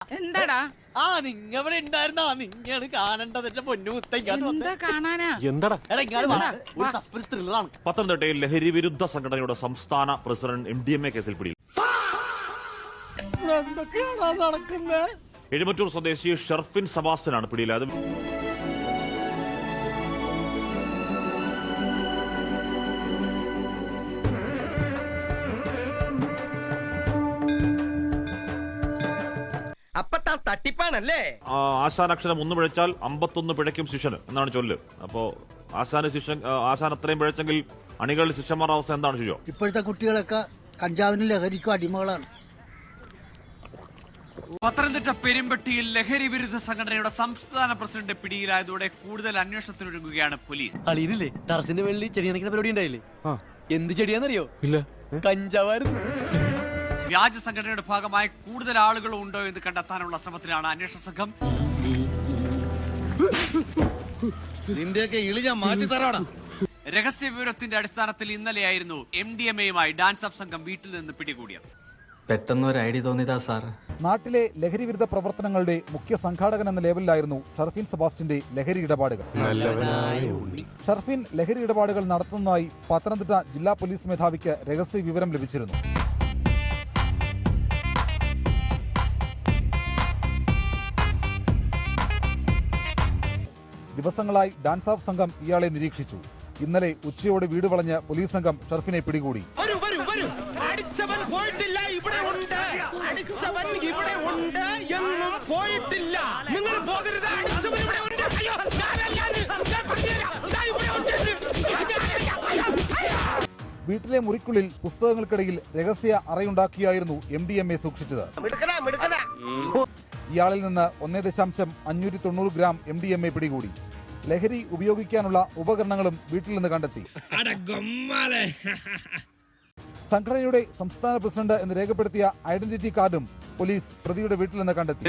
എന്താടാ നിങ്ങവിടെ ഉണ്ടായിരുന്നാ നിങ്ങാണ് കാണേണ്ടത് എന്റെ പൊന്നു എന്താ കാണാനാ സസ്പെൻസ് ത്രില്ലറാണ്. പത്തനംതിട്ടയിൽ ലഹരി വിരുദ്ധ സംഘടനയുടെ സംസ്ഥാന പ്രസിഡന്റ് MDMA കേസിൽ പിടിയിൽ. എന്തൊക്കെയാണോ നടക്കുന്നത്? എഴുമറ്റൂർ സ്വദേശി ഷെർഫിൻ സബാസിനാണ് പിടിയിലായത്. തട്ടിപ്പാണല്ലേ? ആശാനക്ഷരം 1 പിഴച്ചാൽ 51 പിഴയ്ക്കും ശിക്ഷന് എന്നാണ് ചൊല്ല്. അപ്പോ ആശാൻ അത്രയും പിഴച്ചെങ്കിൽ അണികളുടെ ശിഷ്യന്മാരുടെ അവസ്ഥ എന്താണ് ശിശോ? ഇപ്പോഴത്തെ കുട്ടികളൊക്കെ കഞ്ചാവിനും ലഹരിക്കും അടിമകളാണ്. പത്തനംതിട്ട പെരുമ്പട്ടിയിൽ ലഹരി വിരുദ്ധ സംഘടനയുടെ സംസ്ഥാന പ്രസിഡന്റ് പിടിയിലായതോടെ കൂടുതൽ അന്വേഷണത്തിനൊരുങ്ങുകയാണ് പോലീസ്. അളിയില്ലേ ടെറസിന്റെ മേളിൽ ചെടി നനയ്ക്കുന്ന പരിപാടി ഉണ്ടായില്ലേ? എന്ത് ചെടിയാന്നറിയോ? ഇല്ല, കഞ്ചാവായിരുന്നു. വ്യാജ സംഘടനയുടെ ഭാഗമായി കൂടുതൽ ആളുകൾ ഉണ്ടോ എന്ന് കണ്ടെത്താനുള്ള ശ്രമത്തിലാണ് അന്വേഷണ സംഘം. നിന്റെയൊക്കെ ഇളി ഞാൻ മാറ്റി തരാടാ. രഹസ്യ വിവരത്തിന്റെ അടിസ്ഥാനത്തിൽ ഇന്നലെയായിരുന്നു MDMAയുമായി ഡാൻസ് ഓഫ് സംഘം വീട്ടിൽ നിന്ന് പിടികൂടിയത്. പെട്ടെന്ന് ഒരു ഐഡിയ തോന്നിയതാ സാർ. നാട്ടിലെ ലഹരി വിരുദ്ധ പ്രവർത്തനങ്ങളുടെ മുഖ്യ സംഘാടകൻ എന്ന ലെവലിലായിരുന്നു ഷർഫിൻ സബാസ്റ്റിന്റെ ലഹരി ഇടപാടുകൾ. ഷർഫിൻ ലഹരി ഇടപാടുകൾ നടത്തുന്നതായി പത്തനംതിട്ട ജില്ലാ പോലീസ് മേധാവിക്ക് രഹസ്യ വിവരം ലഭിച്ചിരുന്നു. ദിവസങ്ങളായി ഡാൻസ് ഓഫ് സംഘം ഇയാളെ നിരീക്ഷിച്ചു. ഇന്നലെ ഉച്ചയോടെ വീട് വളഞ്ഞ് പോലീസ് സംഘം ഷർഫിനെ പിടികൂടി. വീട്ടിലെ മുറിക്കുള്ളിൽ പുസ്തകങ്ങൾക്കിടയിൽ രഹസ്യ അറയുണ്ടാക്കിയായിരുന്നു MDMA സൂക്ഷിച്ചത്. ഇയാളിൽ നിന്ന് 1.590 ഗ്രാം MDMA പിടികൂടി. ലഹരി ഉപയോഗിക്കാനുള്ള ഉപകരണങ്ങളും വീട്ടിൽ നിന്ന് കണ്ടെത്തി. സംഘടനയുടെ സംസ്ഥാന പ്രസിഡന്റ് എന്ന് രേഖപ്പെടുത്തിയ ഐഡന്റിറ്റി കാർഡും പോലീസ് പ്രതിയുടെ വീട്ടിൽ നിന്ന് കണ്ടെത്തി.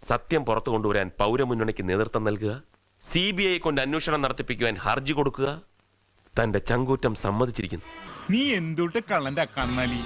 സത്യം പുറത്തു കൊണ്ടുവരാൻ പൗരമുന്നണിക്ക് നേതൃത്വം നൽകുക, CBI കൊണ്ട് അന്വേഷണം നടത്തിപ്പിക്കുവാൻ ഹർജി കൊടുക്കുക, തന്റെ ചങ്കൂറ്റം സമ്മതിച്ചിരിക്കുന്നു. നീ എന്തുട്ട് കള്ളന്റെ കണ്ണാലി?